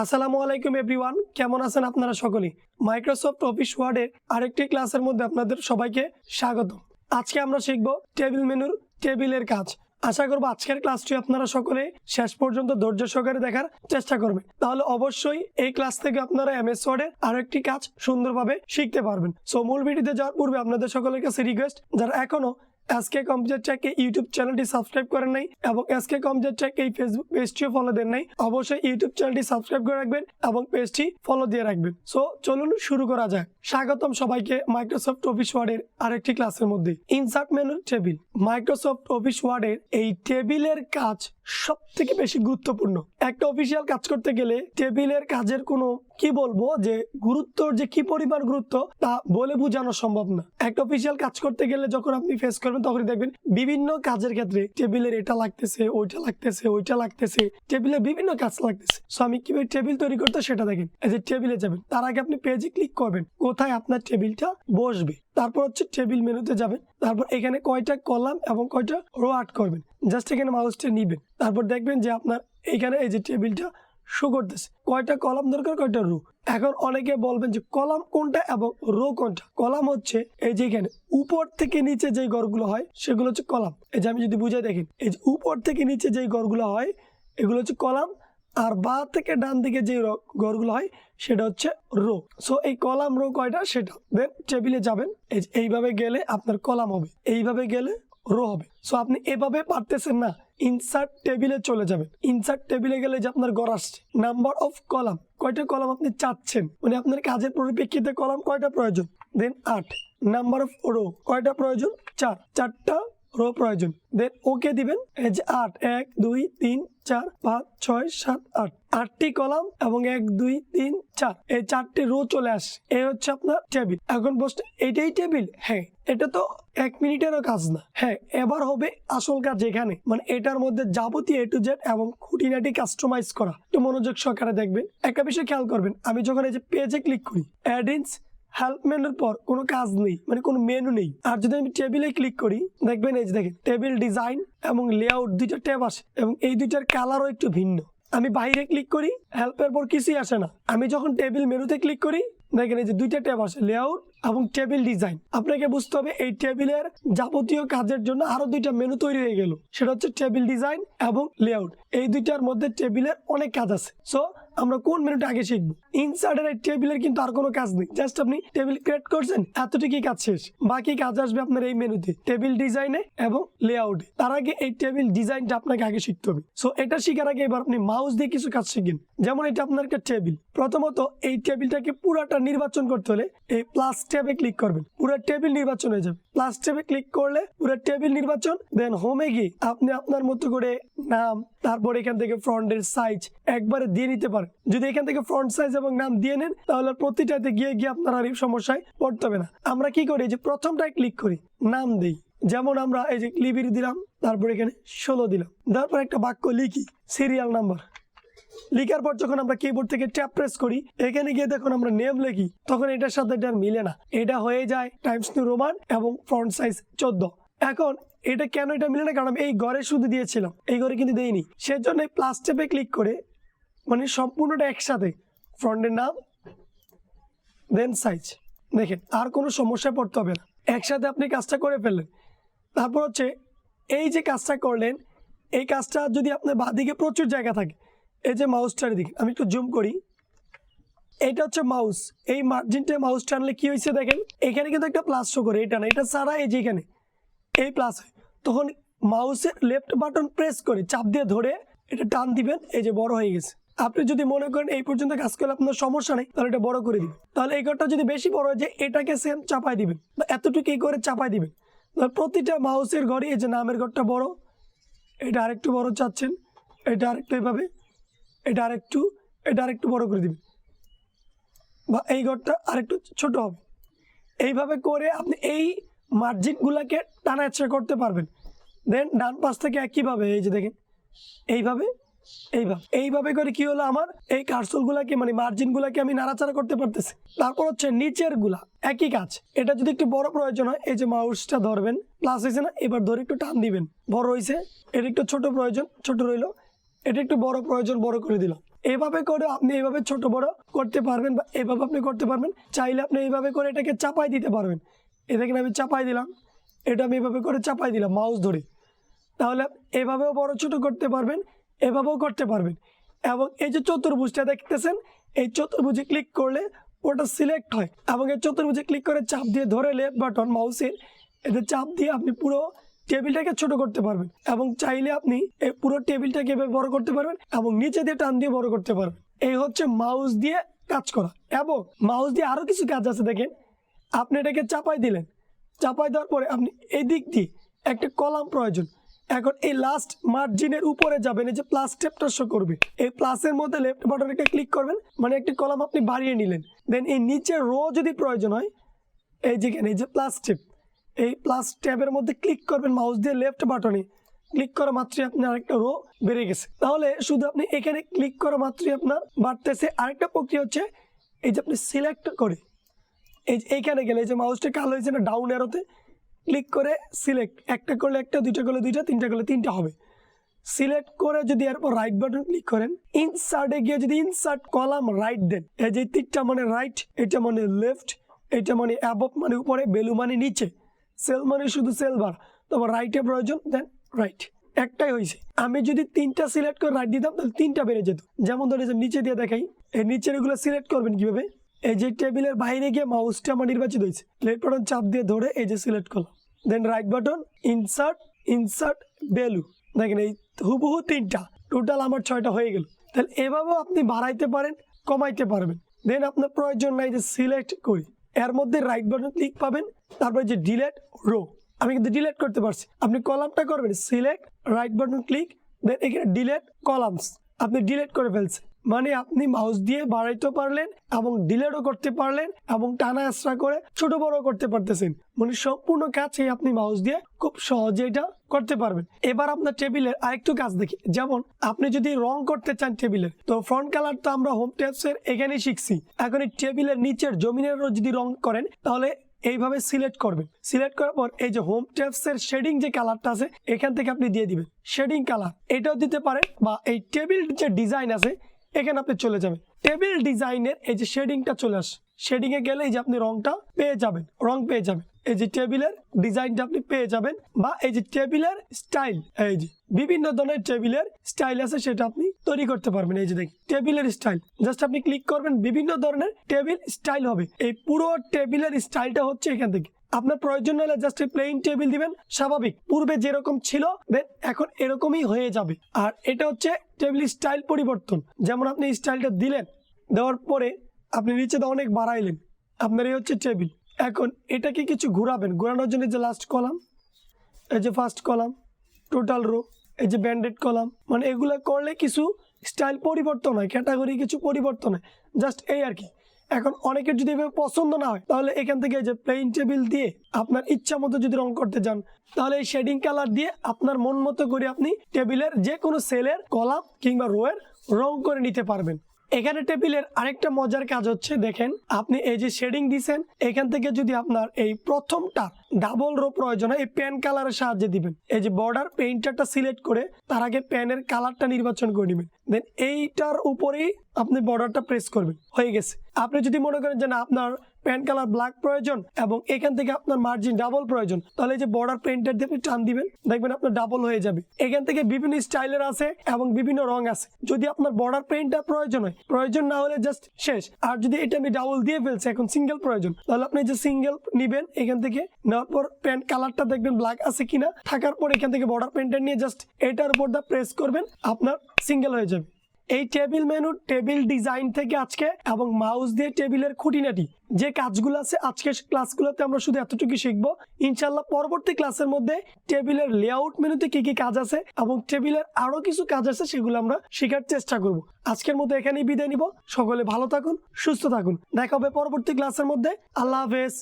আসসালামু আলাইকুম এভরিওয়ান, কেমন আছেন আপনারা সকলেই? মাইক্রোসফট অফিস ওয়ার্ডের আরেকটি ক্লাসের মধ্যে আপনাদের সবাইকে স্বাগত। আজকে আমরা শিখব টেবিল মেনুর টেবিলের কাজ। আশা করব আজকের ক্লাসটি আপনারা সকলে শেষ পর্যন্ত ধৈর্য সহকারে দেখার চেষ্টা করবেন, তাহলে অবশ্যই এই ক্লাস থেকে আপনারা এমএস ওয়ার্ডের আরেকটি কাজ সুন্দরভাবে শিখতে পারবেন। সো মূল ভিডিওতে যাওয়ার পূর্বে আপনাদের সকলের কাছে রিকোয়েস্ট, যারা এখনো এসকে কম্পিউটার টেক ইউটিউব চ্যানেলটি সাবস্ক্রাইব করেন নাই এবং এসকে কম্পিউটার টেক এই ফেসবুক পেজটিও ফলো দেন নাই, অবশ্যই ইউটিউব চ্যানেলটি সাবস্ক্রাইব করে রাখবেন এবং পেজটি ফলো দিয়ে রাখবেন। সো চলুন শুরু করা যাক। স্বাগতম সবাইকে মাইক্রোসফট অফিস ওয়ার্ডের আরেকটি ক্লাসের মধ্যে। ইনসার্ট মেনুর টেবিল। মাইক্রোসফট অফিস ওয়ার্ডের এই টেবিলের কাজ সব থেকে বেশি গুরুত্বপূর্ণ। একটা অফিসিয়াল কাজ করতে গেলে টেবিলের কাজের কোনো কি বলবো যে গুরুত্বর যে কি পরিমাণ গুরুত্ব তা বলে বোঝানো সম্ভব না। একটা অফিসিয়াল কাজ করতে গেলে যখন আপনি ফেস করবেন তখন দেখবেন বিভিন্ন কাজের ক্ষেত্রে টেবিলের এটা লাগতেছে, ওইটা লাগতেছে, ওইটা লাগতেছে, টেবিলের বিভিন্ন কাজ লাগতেছে। সো আমি কিভাবে টেবিল তৈরি করতে সেটা দেখেন। এই যে টেবিলে যাবেন, তার আগে আপনি পেজে ক্লিক করবেন কোথায় আপনার টেবিলটা বসবে। তারপর হচ্ছে টেবিল মেনুতে যাবেন, তারপর এখানে কয়টা কলাম এবং কয়টা রো আর্ট করবেন। জাস্ট এখানে মাউসটা নিবেন, তারপর দেখবেন যে আপনার এখানে এই যে টেবিলটা শো করতেছে কয়টা কলাম দরকার, কয়টা রো। এখন অনেকে বলবেন যে কলাম কোনটা এবং রো কোনটা। কলাম হচ্ছে এই যে এখানে উপর থেকে নিচে যে ঘরগুলো হয় সেগুলো হচ্ছে কলাম। এই যে আমি যদি বুঝাই দেখেন, এই যে উপর থেকে নিচে যে ঘরগুলো হয় এগুলো হচ্ছে কলাম, আর বা থেকে ডান দিকে যে ঘরগুলো হয় সেটা হচ্ছে রো। সো এই কলাম রো কয়টা সেটা। দেন টেবিলে যাবেন, এইভাবে গেলে আপনার কলাম হবে, এইভাবে গেলে রো হবে। সো আপনি এভাবে পারতেছেন না, ইনসার্ট টেবিলে চলে যাবেন। ইনসার্ট টেবিলে গেলে যে আপনার ঘর আসছে নাম্বার অফ কলাম, কয়টা কলাম আপনি চাচ্ছেন, মানে আপনার কাজের পরিপ্রেক্ষিতে কলাম কয়টা প্রয়োজন। দেন 8 নাম্বার অফ রো, কয়টা প্রয়োজন, 4টা রো প্রয়োজন। দেন ওকে দিবেন। এই যে 8 1 2 3 4 5 6 7 8 8টি কলাম এবং 1 2 3 4 এই 4টি রো চলে আসে। এই হচ্ছে আপনার টেবিল। এখন বসতে এটাই টেবিল? হ্যাঁ, এটা তো 1 মিনিটেরও কাজ না। হ্যাঁ, এবার হবে আসল কাজ এখানে, মানে এটার মধ্যে যাবতীয় A to Z এবং খুঁটিনাটি কাস্টমাইজ করা। একটু মনোযোগ সহকারে দেখবেন। একটা বিষয় খেয়াল করবেন, আমি যখন এই যে পেজে ক্লিক করি, অ্যাডিনস হেল্প মেনুর পর কোনো কাজ নেই, মানে কোনো মেনু নেই। আর যদি আমি টেবিলে ক্লিক করি দেখবেন এই যে দেখেন টেবিল ডিজাইন এবং লেআউট দুইটা ট্যাব আসে এবং এই দুইটার কালারও একটু ভিন্ন। আমি বাইরে ক্লিক করি, হেল্পের পর কিছুই আসে না। আমি যখন টেবিল মেনুতে ক্লিক করি দেখেন এই যে দুইটা ট্যাব আসে, লেআউট এবং টেবিল ডিজাইন। আপনাকে বুঝতে হবে এই টেবিলের যাবতীয় কাজের জন্য আরো দুইটা মেনু তৈরি হয়ে গেল, সেটা হচ্ছে টেবিল ডিজাইন এবং লেআউট। এই দুইটার মধ্যে টেবিলের অনেক কাজ আছে। সো আমরা কোন মেনুটা আগে শিখবো? ইনসার্টের এই টেবিলের কিন্তু আর কোনো কাজ নেই, জাস্ট আপনি টেবিল ক্রিয়েট করছেন, এতটুকুই কাজ শেষ। বাকি কাজ আসবে আপনার এই মেনুতে, টেবিল ডিজাইনে এবং লেআউটে। তার আগে এই টেবিল ডিজাইনটা আপনাকে আগে শিখতে হবে। সো এটা শিখার আগে এবার আপনি মাউস দিয়ে কিছু কাজ শিখেন। যেমন এটা আপনার একটা টেবিল, প্রথমত এই টেবিলটাকে পুরাটা নির্বাচন করতে হলে এই প্লাস ট্যাবে ক্লিক করবেন, পুরো টেবিল নির্বাচন হয়ে যাবে। প্লাস ট্যাবে ক্লিক করলে পুরো টেবিল নির্বাচন। দেন হোমে গিয়ে আপনি আপনার মতো করে নাম, তারপর এখান থেকে ফ্রন্টের সাইজ একবারে দিয়ে নিতে পারেন। যদি এখান থেকে ফ্রন্ট সাইজ এবং নাম দিয়ে নেন তাহলে প্রতিটাতে গিয়ে আপনার আর এই সমস্যায় পড়তে হবে না। আমরা কি করি, যে প্রথমটায় ক্লিক করি, নাম দেই। যেমন আমরা এই যে লিবির দিলাম, তারপর এখানে 16 দিলাম, তারপর একটা বাক্য লিখি, সিরিয়াল নাম্বার। লিখার পর যখন আমরা কিবোর্ড থেকে ট্যাব প্রেস করি, এখানে গিয়ে দেখুন আমরা নেম লিখি, তখন এটার সাথে এটা মিলে না, এটা হয়ে যায় টাইমস নিউ রোমান এবং ফ্রন্ট সাইজ 14। এখন এটা কেন এটা মিলে না, কারণ আমি এই ঘরে শুধু দিয়েছিলাম, এই ঘরে কিন্তু দেইনি। সেজন্য প্লাস ট্যাবে ক্লিক করে মানে সম্পূর্ণটা একসাথে, ফ্রন্টের নাম দেন সাইজ, দেখেন আর কোনো সমস্যায় পড়তে হবে না, একসাথে আপনি কাজটা করে ফেললেন। তারপর হচ্ছে এই যে কাজটা করলেন, এই কাজটা যদি আপনার বাঁদিকে প্রচুর জায়গা থাকে, এই যে মাউসটার দিকে আমি একটু জুম করি, এটা হচ্ছে মাউস। এই মার্জিনটা মাউস টানলে কি হয়েছে দেখেন, এখানে কিন্তু একটা প্লাস শো করে, এটা না, এটা ছাড়া এই যে এখানে এই প্লাস হয়, তখন মাউসের লেফট বাটন প্রেস করে চাপ দিয়ে ধরে এটা টান দিবেন, এই যে বড় হয়ে গেছে। আপনি যদি মনে করেন এই পর্যন্ত কাজ করলে আপনার সমস্যা নেই, তাহলে এটা বড় করে দিবেন। তাহলে এই ঘরটা যদি বেশি বড় হয়, যে এটাকে সেম চাপাই দিবেন, এতটুকু এই করে চাপাই দিবেন। প্রতিটা মাউসের ঘরে এই যে নামের ঘরটা বড়, এটা আরেকটু বড় চাচ্ছেন, এটা আরেকটু এভাবে, এটা আরেকটু বড় করে দিবেন, বা এই ঘরটা আরেকটু ছোট হবে। এইভাবে করে আপনি এই মার্জিনগুলোকে টানা ইচ্ছা করতে পারবেন। দেন ডান পাশ থেকে একইভাবে এই যে দেখেন এইভাবে করে কি হলো, আমার এই কার্সলগুলাকে মানে মার্জিনগুলাকে আমি নাড়াচাড়া করতে পারতেছি। তারপর হচ্ছে নিচের গুলা একই কাজ, এটা যদি একটু বড় প্রয়োজন হয়, এই যে মাউসটা ধরবেন, প্লাস হয়েছে না, এবার ধরে একটু টান দিবেন, বড় হয়েছে। এটা একটু ছোট প্রয়োজন, ছোট রইলো, এটা একটু বড় প্রয়োজন, বড় করে দিলাম। এভাবে করে আপনি এইভাবে ছোট বড় করতে পারবেন বা এভাবে আপনি করতে পারবেন। চাইলে আপনি এইভাবে করে এটাকে চাপাই দিতে পারবেন। এ দেখেন আমি চাপাই দিলাম, এটা আমি এভাবে করে চাপাই দিলাম মাউস ধরে। তাহলে এভাবেও বড় ছোট করতে পারবেন, এভাবেও করতে পারবেন। এবং এই যে চতুর্ভুজটা দেখতেছেন, এই চতুর্ভুজে ক্লিক করলে ওটা সিলেক্ট হয় এবং এই চতুর্ভুজে ক্লিক করে চাপ দিয়ে ধরে লেফট বাটন মাউসের এতে চাপ দিয়ে আপনি পুরো টেবিলটাকে ছোট করতে পারবেন এবং চাইলে আপনি এই পুরো টেবিলটাকে এভাবে বড় করতে পারবেন এবং নিচে দিয়ে টান দিয়ে বড় করতে পারবেন। এই হচ্ছে মাউস দিয়ে কাজ করা। এবং মাউস দিয়ে আরও কিছু কাজ আছে। দেখেন, আপনি এটাকে চাপাই দিলেন, চাপাই দেওয়ার পরে আপনি এই দিক দিয়ে একটা কলাম প্রয়োজন। এখন এই লাস্ট মার্জিনের উপরে যাবেন, এই যে প্লাস টেপটা শো করবে, এই প্লাসের মধ্যে লেফট বাটনে ক্লিক করবেন, মানে একটি কলাম আপনি বাড়িয়ে নিলেন। দেন এই নিচে রো যদি প্রয়োজন হয়, এই যেখানে এই যে প্লাস টেপ, এই প্লাস ট্যাবের মধ্যে ক্লিক করবেন মাউস দিয়ে লেফট বাটনে ক্লিক করা মাত্রই আপনার আরেকটা রো বেড়ে গেছে। তাহলে শুধু আপনি এখানে ক্লিক করা মাত্রই আপনার বাড়তেছে। আরেকটা প্রক্রিয়া হচ্ছে এই যে আপনি সিলেক্ট করে এইখানে গেলে এই যে মাউসটা কালো হয়েছে না, ডাউন অ্যারোতে ক্লিক করে সিলেক্ট, একটা করলে একটা, দুইটা করলে দুইটা, তিনটা করলে তিনটা হবে। সিলেক্ট করে যদি এরপর রাইট বাটন ক্লিক করেন, ইনসার্টে গিয়ে যদি ইনসার্ট কলাম রাইট দেন, এই যে তিনটা মানে রাইট, এটা মানে লেফট, এটা মানে অ্যাবভ মানে উপরে, বেলু মানে নিচে, সেল মানে শুধু সেল বার, তোমার রাইটে প্রয়োজন, দেন রাইট। একটাই হয়েছে। আমি যদি তিনটা সিলেক্ট করে রাইট দিতাম তাহলে তিনটা বেড়ে যেত। যেমন ধরে যে নিচে দিয়ে দেখাই, এই নিচের এগুলো সিলেক্ট করবেন কিভাবে, এই যে টেবিলের বাইরে গিয়ে মাউসটা আমার নির্বাচিত হয়েছে, লেফট বাটন চাপ দিয়ে ধরে এই যে সিলেক্ট করলাম, দেন রাইট বাটন ইনসার্ট ভ্যালু। দেখেন এই হুবহু তিনটা, টোটাল আমার 6টা হয়ে গেল। তাহলে এভাবেও আপনি বাড়াইতে পারেন, কমাইতে পারবেন। দেন আপনার প্রয়োজন নাই যে সিলেক্ট করি, এর মধ্যে রাইট বাটন ক্লিক পাবেন, তারপরে যে ডিলেট রো, আমি কিন্তু ডিলেট করতে পারছি। আপনি কলামটা করবেন সিলেক্ট, রাইট বাটন ক্লিক, দেন এখানে ডিলেট কলামস, আপনি ডিলেট করে ফেলছেন। মানে আপনি মাউস দিয়ে বাড়াইতে পারলেন এবং ডিলেটও করতে পারলেন এবং টানা আশ্রা করে ছোট বড় করতে পারতেছেন। মানে সম্পূর্ণ কাজই আপনি মাউস দিয়ে খুব সহজে এটা করতে পারবেন। এবার আপনার টেবিলের আরেকটু কাজ দেখি। যেমন আপনি যদি রং করতে চান টেবিলের, তো ফ্রন্ট কালার তো আমরা হোম ট্যাবসের এখানেই শিখছি। এখন এই টেবিলের নিচের জমিনেরও যদি রং করেন তাহলে এইভাবে সিলেক্ট করবেন। সিলেক্ট করার পর এই যে হোম ট্যাবসের শেডিং যে কালারটা আছে এখান থেকে আপনি দিয়ে দিবেন শেডিং কালার, এটাও দিতে পারেন। বা এই টেবিল যে ডিজাইন আছে এখানে আপনি চলে যাবেন, টেবিল ডিজাইনের এই যে শেডিংটা চলে আসে, শেডিং এ গেলে এই যে আপনি রংটা পেয়ে যাবেন, রং পেয়ে যাবেন, এই যে টেবিলের ডিজাইনটা আপনি পেয়ে যাবেন। বা এই যে টেবিলের স্টাইল, এই যে বিভিন্ন ধরনের টেবিলের স্টাইল আছে সেটা আপনি তৈরি করতে পারবেন। এই যে দেখি টেবিলের স্টাইল, জাস্ট আপনি ক্লিক করবেন, বিভিন্ন ধরনের টেবিল স্টাইল হবে। এই পুরো টেবিলের স্টাইলটা হচ্ছে এখান থেকে। আপনার প্রয়োজন হলে জাস্ট প্লেন টেবিল দিবেন, স্বাভাবিক পূর্বে যেরকম ছিল দেন এখন এরকমই হয়ে যাবে। আর এটা হচ্ছে টেবিল স্টাইল পরিবর্তন। যেমন আপনি স্টাইলটা দিলেন, দেওয়ার পরে আপনি নিচে তো অনেক বাড়াইলেন, আপনার এই হচ্ছে টেবিল। এখন এটাকে কিছু ঘোরাবেন, ঘোরানোর জন্য যে লাস্ট কলাম, এই যে ফার্স্ট কলাম, টোটাল রো, এই যে ব্যান্ডেড কলাম, মানে এগুলো করলে কিছু স্টাইল পরিবর্তন হয়, ক্যাটাগরি কিছু পরিবর্তন হয়, জাস্ট এই আর কি। এখন অনেকের যদি এভাবে পছন্দ না হয় তাহলে এখান থেকে যে প্লেন টেবিল দিয়ে আপনার ইচ্ছা মতো যদি রং করতে চান তাহলে এই শেডিং কালার দিয়ে আপনার মন মতো করে আপনি টেবিলের যে কোনো সেলের কলাম কিংবা রোয়ের রং করে নিতে পারবেন। এখানে টেবিলের আরেকটা মজার কাজ হচ্ছে, দেখেন আপনি এই যে শেডিং দিছেন, এখান থেকে যদি আপনার এই প্রথমটা ডাবল রো প্রয়োজন হয় এই পেন কালারের সাহায্যে দিবেন। এই যে বর্ডার পেইন্টারটা সিলেক্ট করে তার আগে পেনের কালারটা নির্বাচন করে নেবেন, দেন এইটার উপরেই আপনি বর্ডারটা প্রেস করবেন, হয়ে গেছে। আপনি যদি মনে করেন যে না আপনার পেন কালার ব্ল্যাক প্রয়োজন এবং এখান থেকে আপনার মার্জিন ডাবল প্রয়োজন, তাহলে এই যে বর্ডার পেইন্টার দিয়ে আপনি টান দিবেন, দেখবেন আপনার ডাবল হয়ে যাবে। এখান থেকে বিভিন্ন স্টাইলের আছে এবং বিভিন্ন রং আছে। যদি আপনার বর্ডার পেইন্টার প্রয়োজন হয়, প্রয়োজন না হলে জাস্ট শেষ। আর যদি এটা আমি ডাবল দিয়ে ফেলছি, এখন সিঙ্গেল প্রয়োজন, তাহলে আপনি যে সিঙ্গেল নিবেন, এখান থেকে নেওয়ার পর পেন কালারটা দেখবেন ব্ল্যাক আছে কিনা, থাকার পর এখান থেকে বর্ডার পেইন্টার নিয়ে জাস্ট এটার উপর দা প্রেস করবেন, আপনার সিঙ্গেল হয়ে যাবে। এই টেবিল মেনু, টেবিল ডিজাইন থেকে আজকে এবং মাউস দিয়ে টেবিলের খুঁটিনাটি যে কাজগুলো আছে আজকের ক্লাসগুলোতে আমরা শুধু এতটুকু শিখবো। ইনশাল্লাহ পরবর্তী ক্লাসের মধ্যে টেবিলের লেআউট মেনুতে কি কি কাজ আছে এবং টেবিলের আরো কিছু কাজ আছে সেগুলো আমরা শেখার চেষ্টা করব। আজকের মতো এখানেই বিদায় নিব। সকলে ভালো থাকুন, সুস্থ থাকুন, দেখা হবে পরবর্তী ক্লাসের মধ্যে। আল্লাহ হাফেজ।